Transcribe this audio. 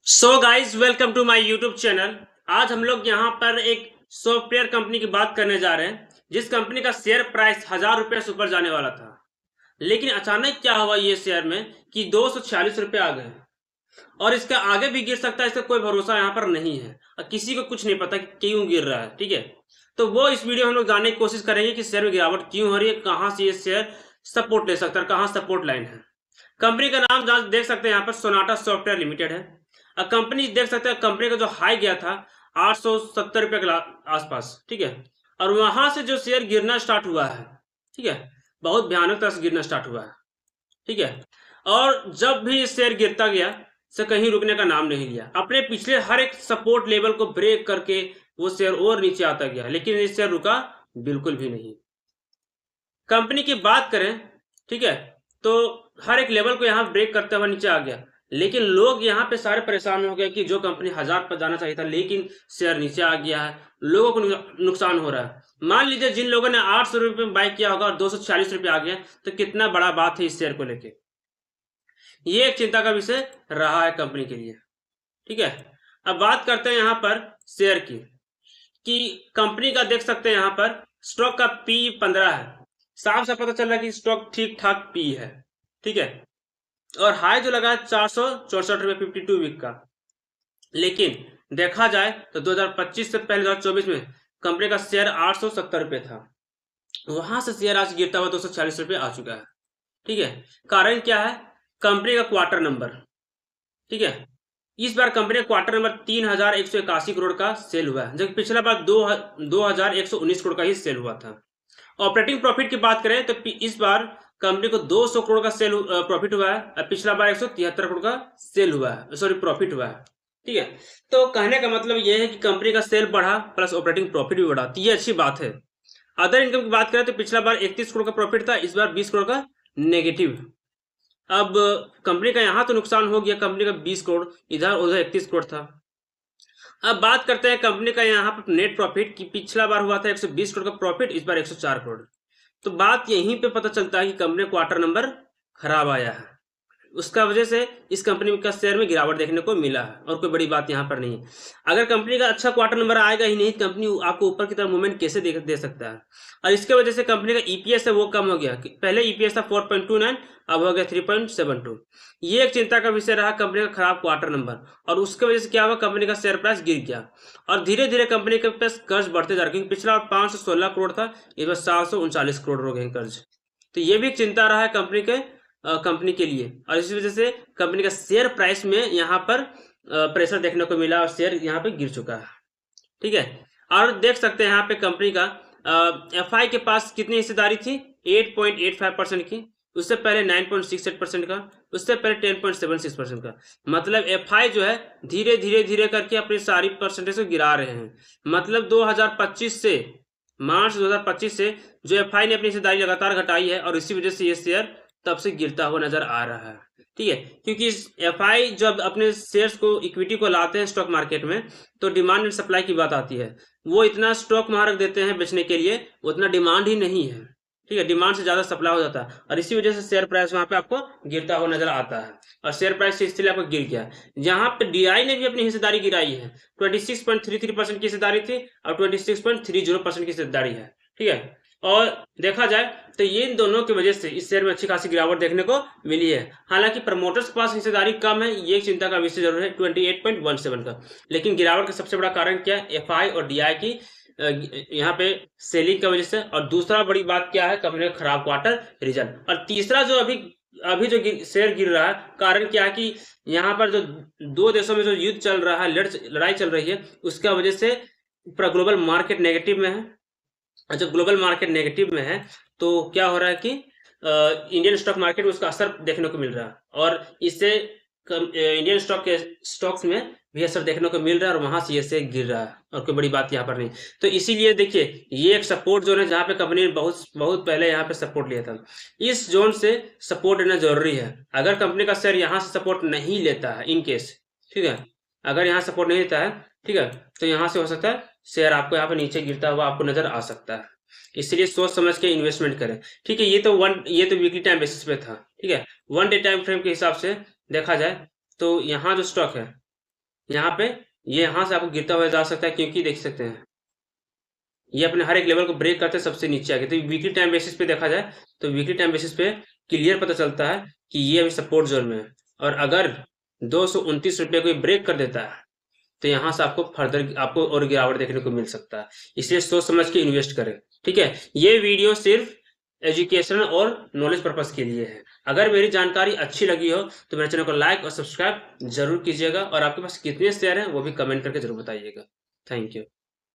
So guys welcome to my YouTube channel. आज हम लोग यहाँ पर एक सॉफ्टवेयर कंपनी की बात करने जा रहे हैं जिस कंपनी का शेयर प्राइस 1000 रुपये से ऊपर जाने वाला था। लेकिन अचानक क्या हुआ ये शेयर में कि 246 रुपये आ गए और इसका आगे भी गिर सकता है। इसका कोई भरोसा यहाँ पर नहीं है और किसी को कुछ नहीं पता कि क्यों गिर रहा है। ठीक है, तो वो इस वीडियो में हम लोग जानने की कोशिश करेंगे कि शेयर में गिरावट क्यों हो रही है, कहाँ से ये शेयर सपोर्ट ले सकता है, कहाँ सपोर्ट लाइन है। कंपनी का नाम जहाँ देख सकते हैं यहाँ पर सोनाटा सॉफ्टवेयर लिमिटेड है। कंपनी देख सकते हैं, कंपनी का जो हाई गया था 870 रुपये के आसपास। ठीक है, और वहां से जो शेयर गिरना स्टार्ट हुआ है, ठीक है, बहुत भयानक तरह से गिरना स्टार्ट हुआ है। ठीक है, और जब भी शेयर गिरता गया से कहीं रुकने का नाम नहीं लिया। अपने पिछले हर एक सपोर्ट लेवल को ब्रेक करके वो शेयर और नीचे आता गया, लेकिन ये शेयर रुका बिल्कुल भी नहीं। कंपनी की बात करें, ठीक है, तो हर एक लेवल को यहाँ ब्रेक करते हुए नीचे आ गया, लेकिन लोग यहाँ पे सारे परेशान हो गए कि जो कंपनी 1000 पर जाना चाहिए था लेकिन शेयर नीचे आ गया है, लोगों को नुकसान हो रहा है। मान लीजिए जिन लोगों ने 800 रुपये में बाय किया होगा और 246 रुपये आ गया, तो कितना बड़ा बात है इस शेयर को लेके। ये एक चिंता का विषय रहा है कंपनी के लिए। ठीक है, अब बात करते हैं यहाँ पर शेयर की कि कंपनी का देख सकते हैं यहाँ पर स्टॉक का पी 15 है। साफ साफ पता चल रहा है कि स्टॉक ठीक ठाक पी है। ठीक है, और हाई जो लगा है 464 रुपये 52 वीक का। लेकिन देखा जाए तो 2025 से पहले 2024 में कंपनी का शेयर 870 रुपये था, वहां से शेयर आज गिरता हुआ 246 रुपये आ चुका है। ठीक है, कारण क्या है? कंपनी का क्वार्टर नंबर। ठीक है, इस बार कंपनी का क्वार्टर नंबर 3181 करोड़ का सेल हुआ है, जबकि पिछला बार 2119 करोड़ का ही सेल हुआ था। ऑपरेटिंग प्रॉफिट की बात करें तो इस बार कंपनी को 200 करोड़ का सेल प्रॉफिट हुआ है और पिछला बार 173 करोड़ का सेल हुआ है, सॉरी प्रॉफिट हुआ है। ठीक है, तो कहने का मतलब यह है कि कंपनी का सेल बढ़ा प्लस ऑपरेटिंग प्रॉफिट भी बढ़ा, तो ये अच्छी बात है। अदर इनकम की बात करें तो पिछला बार 31 करोड़ का प्रॉफिट था, इस बार 20 करोड़ का नेगेटिव। अब कंपनी का यहां तो नुकसान हो गया, कंपनी का 20 करोड़, इधर उधर 31 करोड़ था। अब बात करते हैं कंपनी का यहाँ पर नेट प्रॉफिट की पिछला बार हुआ था 120 करोड़ का प्रॉफिट, इस बार 104 करोड़। तो बात यहीं पे पता चलता है कि कंपनी क्वार्टर नंबर खराब आया है, उसका वजह से इस कंपनी का शेयर में गिरावट देखने को मिला है, और कोई बड़ी बात यहाँ पर नहीं है। अगर कंपनी का अच्छा क्वार्टर नंबर आएगा ही नहीं, कंपनी आपको ऊपर की तरफ मूवमेंट कैसे दे सकता है? और इसके वजह से कंपनी का ईपीएस है वो कम हो गया। पहले ईपीएस था 4.29, अब हो गया 3.72। ये एक चिंता का विषय रहा, कंपनी का खराब क्वार्टर नंबर, और उसके वजह से क्या हुआ, कंपनी का शेयर प्राइस गिर गया। और धीरे धीरे कंपनी के पास कर्ज बढ़ते जा रहा है, क्योंकि पिछला 516 करोड़ था, इस बार 739 करोड़ हो गए कर्ज। तो ये भी एक चिंता रहा है कंपनी के लिए, और इसी वजह से कंपनी का शेयर प्राइस में यहाँ पर प्रेशर देखने को मिला और शेयर यहाँ पे गिर चुका है। ठीक है, और देख सकते हैं यहाँ पे कंपनी का एफआई के पास कितनी हिस्सेदारी थी, 8.85% की। उससे पहले 9.68% का, उससे पहले 10.76% का। मतलब एफआई जो है धीरे धीरे धीरे करके अपनी सारी परसेंटेज को गिरा रहे हैं। मतलब 2025 से मार्च 2025 से जो एफआई ने अपनी हिस्सेदारी लगातार घटाई है, और इसी वजह से ये शेयर तब से गिरता हुआ नजर आ रहा है। ठीक है, क्योंकि एफआई जब अपने शेयर्स को, इक्विटी को लाते हैं स्टॉक मार्केट में, तो डिमांड एंड सप्लाई की बात आती है। वो इतना स्टॉक वहां रख देते हैं बेचने के लिए, उतना डिमांड ही नहीं है। ठीक है, डिमांड से ज्यादा सप्लाई हो जाता है, और इसी वजह से शेयर प्राइस वहां पे आपको गिरता हुआ नजर आता है, और शेयर प्राइस इसलिए आपको गिर गया। जहां पे डीआई ने भी अपनी हिस्सेदारी गिराई है, 26.33% की हिस्सेदारी थी और 26.30% की हिस्सेदारी है। ठीक है, और देखा जाए तो ये इन दोनों की वजह से इस शेयर में अच्छी खासी गिरावट देखने को मिली है। हालांकि प्रमोटर्स के पास हिस्सेदारी कम है, ये एक चिंता का विषय जरूर है, 28.17 का। लेकिन गिरावट का सबसे बड़ा कारण क्या है? एफआई और डीआई की यहाँ पे सेलिंग की वजह से। और दूसरा बड़ी बात क्या है? कंपनी का खराब क्वार्टर रिजल्ट। और तीसरा जो अभी जो शेयर गिर रहा है, कारण क्या है कि यहाँ पर जो दो देशों में जो युद्ध चल रहा है, लड़ाई चल रही है, उसका वजह से पूरा ग्लोबल मार्केट नेगेटिव में है। जब ग्लोबल मार्केट नेगेटिव में है तो क्या हो रहा है कि इंडियन स्टॉक मार्केट में उसका असर देखने को मिल रहा है, और इससे इंडियन स्टॉक्स में भी असर देखने को मिल रहा है, और वहां से ये शेयर गिर रहा है, और कोई बड़ी बात यहाँ पर नहीं। तो इसीलिए देखिए, ये एक सपोर्ट जोन है जहां पे कंपनी ने बहुत पहले यहाँ पे सपोर्ट लिया था। इस जोन से सपोर्ट लेना जरूरी है। अगर कंपनी का शेयर यहाँ से सपोर्ट नहीं लेता है, इन केस, ठीक है, अगर यहाँ सपोर्ट नहीं लेता है, ठीक है, तो यहाँ से हो सकता है शेयर आपको यहाँ पे नीचे गिरता हुआ आपको नजर आ सकता है। इसलिए सोच समझ के इन्वेस्टमेंट करें। ठीक है, ये तो वीकली टाइम बेसिस पे था। ठीक है, 1 डे टाइम फ्रेम के हिसाब से देखा जाए तो यहाँ जो स्टॉक है, यहाँ पे ये यहाँ से आपको गिरता हुआ जा सकता है, क्योंकि देख सकते हैं ये अपने हर एक लेवल को ब्रेक करते सबसे नीचे आ गए। तो वीकली टाइम बेसिस पे देखा जाए तो वीकली टाइम बेसिस पे क्लियर पता चलता है कि ये अभी सपोर्ट जोन में है, और अगर 229 रुपये को ब्रेक कर देता है तो यहाँ से आपको फर्दर आपको और गिरावट देखने को मिल सकता है। इसलिए सोच समझ के इन्वेस्ट करें। ठीक है, ये वीडियो सिर्फ एजुकेशन और नॉलेज पर्पस के लिए है। अगर मेरी जानकारी अच्छी लगी हो तो मेरे चैनल को लाइक और सब्सक्राइब जरूर कीजिएगा, और आपके पास कितने शेयर हैं वो भी कमेंट करके जरूर बताइएगा। Thank you.